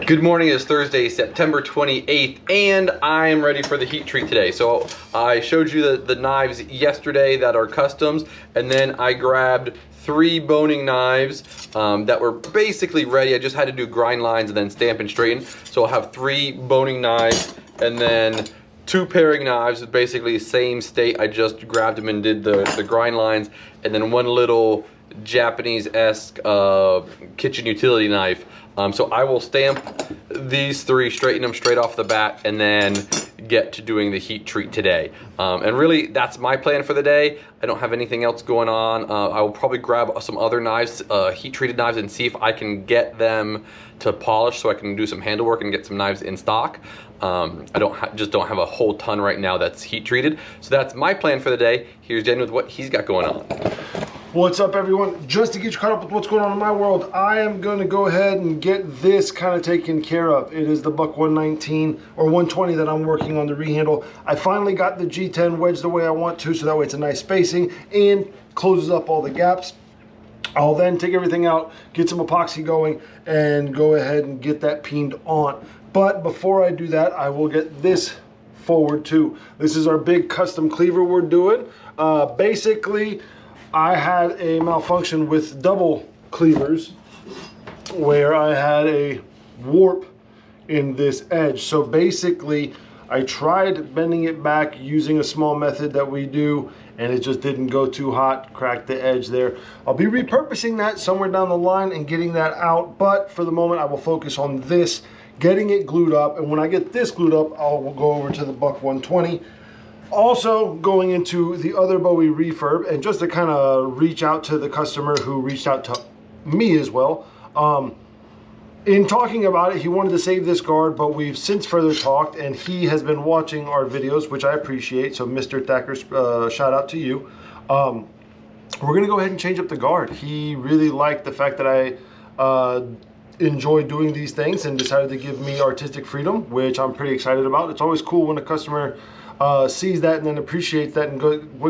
Good morning. It's Thursday, September 28th, and I'm ready for the heat treat today. So I showed you the knives yesterday that are customs, and then I grabbed 3 boning knives that were basically ready. I just had to do grind lines and then stamp and straighten. So I'll have 3 boning knives and then 2 paring knives, basically same state. I just grabbed them and did the grind lines, and then 1 little Japanese-esque kitchen utility knife. So I will stamp these 3, straighten them straight off the bat, and then get to doing the heat treat today. And really, that's my plan for the day. I don't have anything else going on. I will probably grab some other knives, heat-treated knives, and see if I can get them to polish so I can do some handle work and get some knives in stock. I just don't have a whole ton right now that's heat-treated. So that's my plan for the day. Here's Jen with what he's got going on. What's up, everyone? Just to get you caught up with what's going on in my world, I am going to go ahead and get this kind of taken care of. It is the buck 119 or 120 that I'm working on the rehandle. I finally got the G10 wedged the way I want to, so that way it's a nice spacing and closes up all the gaps. I'll then take everything out, get some epoxy going, and go ahead and get that peened on. But before I do that, I will get this forward too. This is our big custom cleaver we're doing. Basically, I had a malfunction with double cleavers where I had a warp in this edge. So basically, I tried bending it back using a small method that we do, and it just didn't go too hot, cracked the edge there. I'll be repurposing that somewhere down the line and getting that out, but for the moment I will focus on this, getting it glued up, and when I get this glued up, I'll go over to the buck 120. Also going into the other Bowie refurb, and just to kind of reach out to the customer who reached out to me as well. In talking about it, he wanted to save this guard, but we've since further talked, and he has been watching our videos, which I appreciate. So Mr. Thacker, shout out to you. We're gonna go ahead and change up the guard. He really liked the fact that I enjoy doing these things and decided to give me artistic freedom, which I'm pretty excited about. It's always cool when a customer sees that and then appreciates that and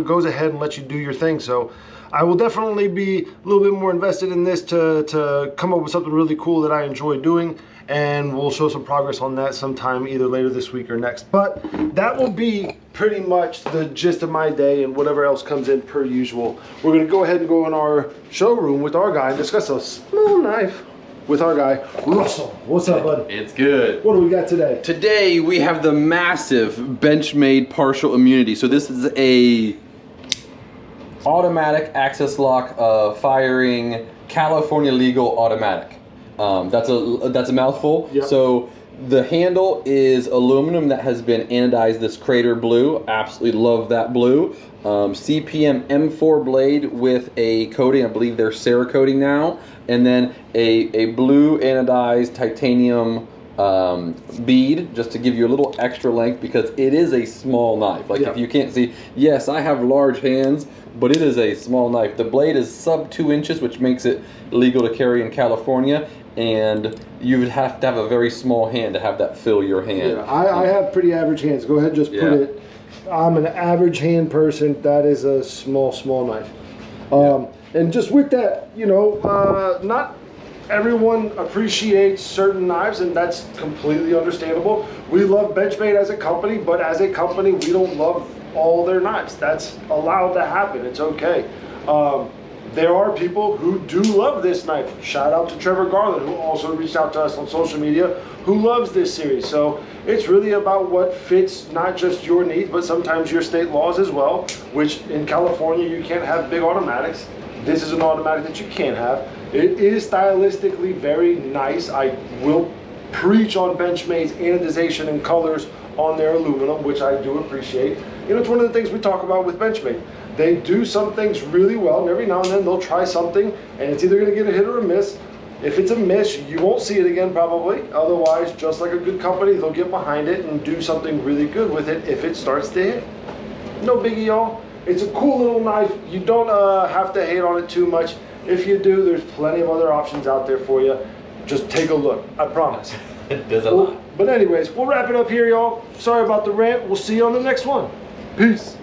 goes ahead and lets you do your thing. So I will definitely be a little bit more invested in this to come up with something really cool that I enjoy doing, and we'll show some progress on that sometime either later this week or next. But that will be pretty much the gist of my day, and whatever else comes in per usual. We're gonna go ahead and go in our showroom with our guy and discuss a small knife with our guy, Russell. What's up, bud? It's good. What do we got today? Today we have the massive Benchmade Partial Immunity. So this is a automatic access lock firing California legal automatic. That's a mouthful. Yep. So the handle is aluminum that has been anodized this crater blue. Absolutely love that blue. CPM M4 blade with a coating, I believe they're Cerakoting now, and then a blue anodized titanium bead, just to give you a little extra length, because it is a small knife. Like, if you can't see, yes, I have large hands, but it is a small knife. The blade is sub 2 inches, which makes it legal to carry in California, and you would have to have a very small hand to have that fill your hand. Yeah, I have pretty average hands. Go ahead, just put it. I'm an average hand person. That is a small knife. And just with that, you know, not everyone appreciates certain knives, and that's completely understandable. We love Benchmade as a company, but as a company, we don't love all their knives. That's allowed to happen. It's okay. There are people who do love this knife. Shout out to Trevor Garland, who also reached out to us on social media, who loves this series. So it's really about what fits not just your needs, but sometimes your state laws as well, which in California, you can't have big automatics. This is an automatic that you can have. It is stylistically very nice. I will preach on Benchmade's anodization and colors on their aluminum, which I do appreciate. You know, it's one of the things we talk about with Benchmade. They do some things really well, and every now and then they'll try something, and it's either going to get a hit or a miss. If it's a miss, you won't see it again probably. Otherwise, just like a good company, they'll get behind it and do something really good with it if it starts to hit. No biggie, y'all. It's a cool little knife. You don't have to hate on it too much. If you do, there's plenty of other options out there for you. Just take a look, I promise. There's a lot. But anyways, we'll wrap it up here, y'all. Sorry about the rant. We'll see you on the next one. Peace.